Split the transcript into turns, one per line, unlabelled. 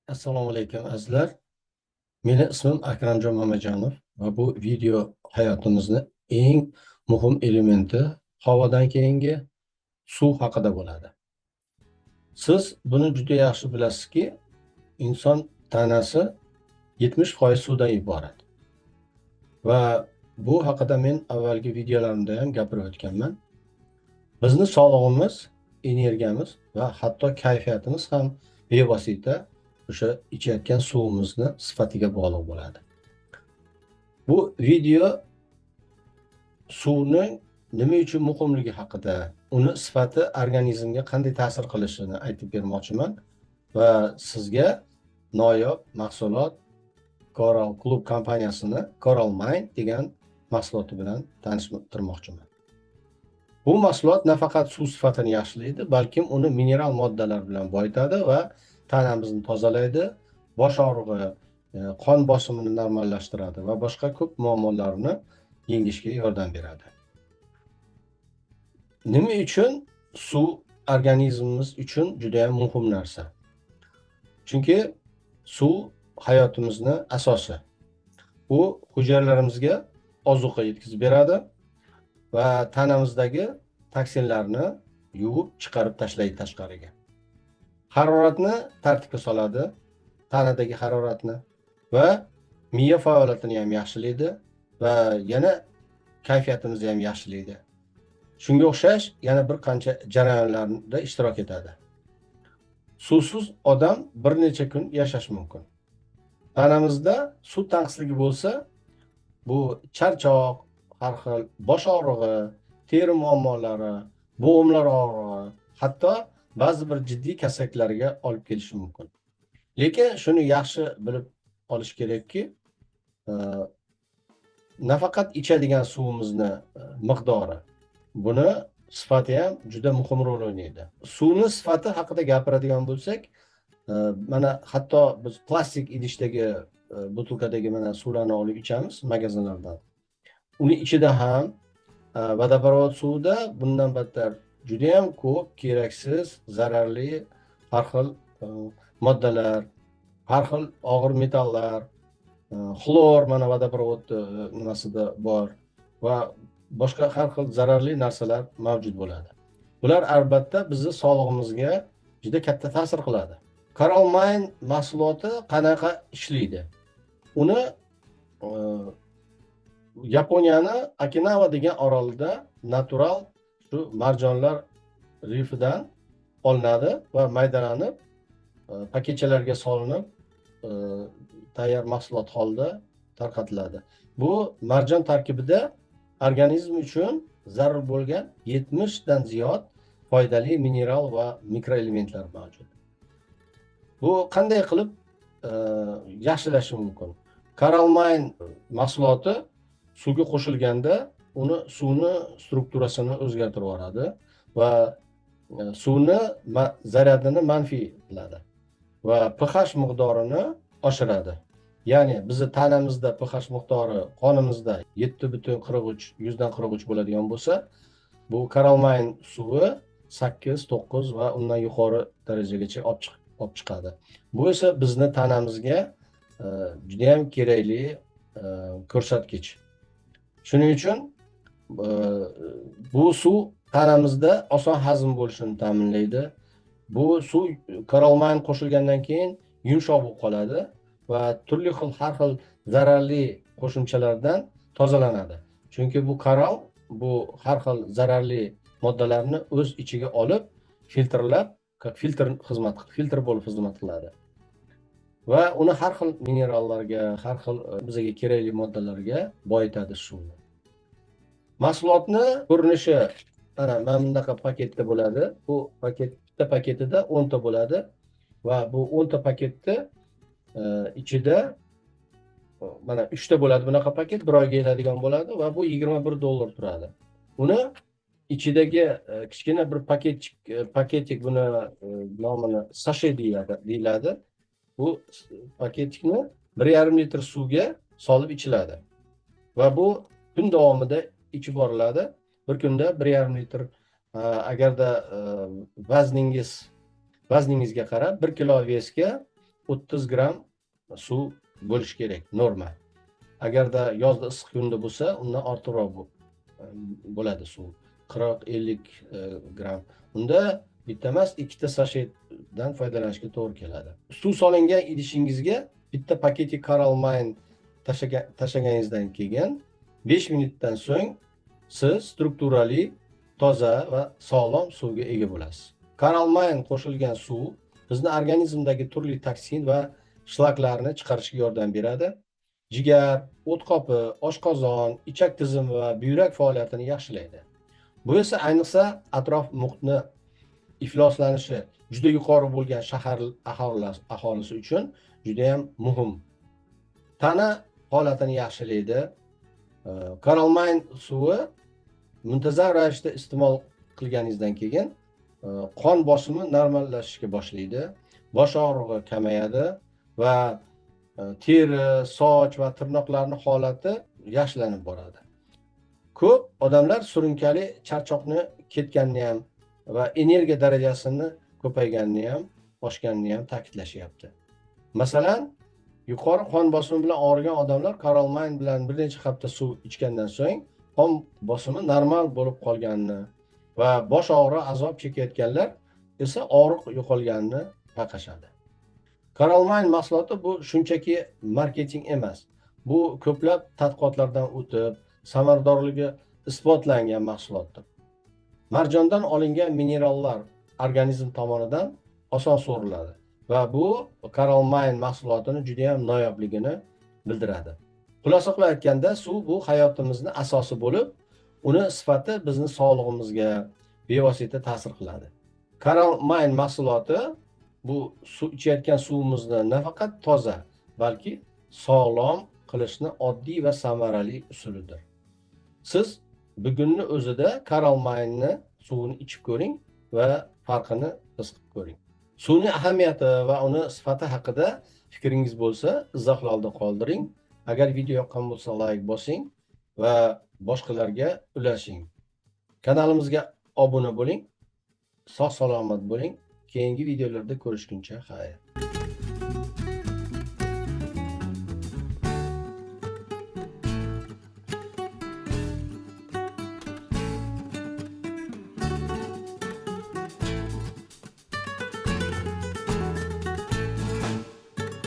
Assalomu alaykum azizlar. Meni ismim Akramjon Mamajonov va bu video hayotimizni eng muhim elementi havodan keyingi suv haqida bo'ladi. Siz buni juda yaxshi bilasizki, inson tanasi 70% suvdan iborat. Va bu haqida men avvalgi videolarimda ham gapirib o'tganman. Bizni sog'lig'imiz, energiyamiz va hatto kayfiyatimiz ham bevosita o'sha ichayotgan suvimizni sifatiga bog'liq bo'ladi. Bu video suvning nima uchun muhimligi haqida, uni sifati organizmga qanday ta'sir qilishini aytib bermoqchiman va sizga noyob mahsulot Coral Club kompaniyasini Coral Mine degan mahsuloti bilan tanishtirmoqchiman. Bu mahsulot nafaqat suv sifatini yaxshilaydi, balkim uni mineral moddalar bilan boyitadi va tanamizni tozalaydi, bosh og'rig'i, qon bosimini normallashtiradi va boshqa ko'p muammolarni yengishga yordam beradi. Nima uchun suv organizmimiz uchun juda ham muhim narsa? Chunki suv hayotimizning asosi. U hujayralarımizga ozuqa yetkazib beradi va tanamizdagi toksinlarni yuvib chiqarib tashlaydi tashqariga. Haroratni tartibga soladi, tanadagi haroratni va miya faoliyatini ham yaxshilaydi va yana kayfiyatimizni ham yaxshilaydi. Shunga o'xshash yana bir qancha jarayonlarda ishtirok etadi. Suvsiz odam bir necha kun yashash mumkin. Tanamizda suv tanqisligi bo'lsa, bu charchoq, har xil bosh og'rig'i, teri muammolari, bo'g'imlar og'rig'i, hatto ba'zi bir jiddiy kasalliklarga olib kelishi mumkin. Lekin shuni yaxshi bilib olish kerakki, nafaqat ichadigan suvimizni miqdori, buni sifati ham juda muhim rol o'ynaydi. Suvni sifati haqida gapiradigan bo'lsak, mana hatto biz plastik idishdagi butilkadagi mana suvlarni olib ichamiz magazinlardan. Uni ichida ham vodoprovod suvida bundan battar juda ham ko'p keraksiz, zararli har xil moddalar, har xil og'ir metallar, xlor mana vodoprovod nimasida bor va boshqa har xil zararli narsalar mavjud bo'ladi. Bular albatta bizni sog'lig'imizga juda katta ta'sir qiladi. Coral Mine mahsuloti qanaqa ishlaydi? Uni Yaponiyani Okinawa degan orolda natural shu marjonlar rifidan olinadi va maydalanib, paketchalarga solinib, tayyor mahsulot holida tarqatiladi. Bu marjon tarkibida organizm uchun zarur bo'lgan 70 dan ziyod foydali mineral va mikroelementlar mavjud. Bu qanday qilib yaxshilashi mumkin? Coral Mine mahsuloti suvga qo'shilganda uni suvni strukturasini o'zgartirib yuboradi va suvni zaryadini manfiy qiladi va pH miqdorini oshiradi. Ya'ni bizni tanamizda pH miqdori qonimizda 7,43 100 dan 43 bo'ladigan bo'lsa, bu Coral Mine suvi 8, 9 va undan yuqori darajagacha olib chiqadi. Bu esa bizni tanamizga juda ham kerakli ko'rsatkich. Shuning uchun bu suv tanamizda oson hazm bo'lishini ta'minlaydi. Bu suv Coral Mine qo'shilgandan keyin yumshoq bo'lib qoladi va turli xil har xil zararli qo'shimchalardan tozalanadi. Chunki bu coral bu har xil zararli moddalarni o'z ichiga olib, filtrlab, filtr bo'lib xizmat qiladi. Va uni har xil minerallarga, har xil bizga kerakli moddalarga boyitadi suvni. Mahsulotni ko'rinishi mana bunaqa paketda bo'ladi. Bu bitta paketida 10 ta bo'ladi va bu 10 ta paketda ichida mana 3 ta bo'ladi bunaqa paket, bir oyga yetadigan bo'ladi va bu $21 turadi. Uni ichidagi kichkina bir paketik buni nomini sashe deyiladi. Bu paketni 1,5 litr suvga solib ichiladi. Va bu kun davomida ichib boriladi. Bir kunda 1,5 litr, agarda vazningizga qarab 1 kilo vesga 30 gram suv bo'lishi kerak, norma. Agarda yozda issiq kunda bo'lsa, undan ortiqroq bo'ladi suv. 40-50 gram. Unda bitta emas, ikkita sashetdan foydalanishga to'g'ri keladi. Suv solingan idishingizga bitta paketik Karalmayn tashlaganingizdan keyin 5 minutdan so'ng siz strukturali, toza va sog'lom suvga ega bo'lasiz. Karalmayn qo'shilgan suv bizni organizmdagi turli toksin va shlaklarni chiqarishga yordam beradi. Jigar, o't qopi, oshqozon, ichak tizimi va buyrak faoliyatini yaxshilaydi. Bu esa ayniqsa atrof muhitni ifloslanishi juda yuqori bo'lgan shahar aholisi uchun juda ham muhim. Tana holatini yaxshilaydi. Karalmayn suvi muntazam ravishda iste'mol qilganingizdan keyin qon bosimi normallashishga boshlaydi, bosh og'rig'i kamayadi va teri, soch va tirnoqlarning holati yaxshilanib boradi. Ko'p odamlar surunkali charchoqni ketganini ham va energiya darajasini ko'payganini ham, oshganini ham ta'kidlashyapti. Masalan, yuqori qon bosimi bilan og'rigan odamlar Karalmayn bilan bir necha hafta suv ichgandan so'ng qon bosimi normal bo'lib qolganini va bosh og'rig'i azob chekayotganlar esa og'riq yo'qolganini payqashadi. Karalmayn mahsuloti bu shunchaki marketing emas. Bu ko'plab tadqiqotlardan o'tib, samaradorligi isbotlangan mahsulotdir. Marjondan olingan minerallar organizm tomonidan oson so'riladi va bu Karalmayn mahsulotini juda ham noyobligini bildiradi. Xulosa qilib aytganda, suv bu hayotimizning asosi bo'lib, uni sifati bizni sog'lig'imizga bevosita ta'sir qiladi. Karalmayn mahsuloti bu suv ichayotgan suvimizni nafaqat toza, balki sog'lom qilishni oddiy va samarali usulidir. Siz bugunning o'zida Karalmaynni suvini ichib ko'ring va farqini his qilib ko'ring. Suvning ahamiyati va uni sifati haqida fikringiz bo'lsa, izohlarda qoldiring. Agar video yoqqan bo'lsa, like bosing va boshqalarga ulashing. Kanalimizga obuna bo'ling. Sog' salomat bo'ling. Keyingi videolarda ko'rishguncha xayr.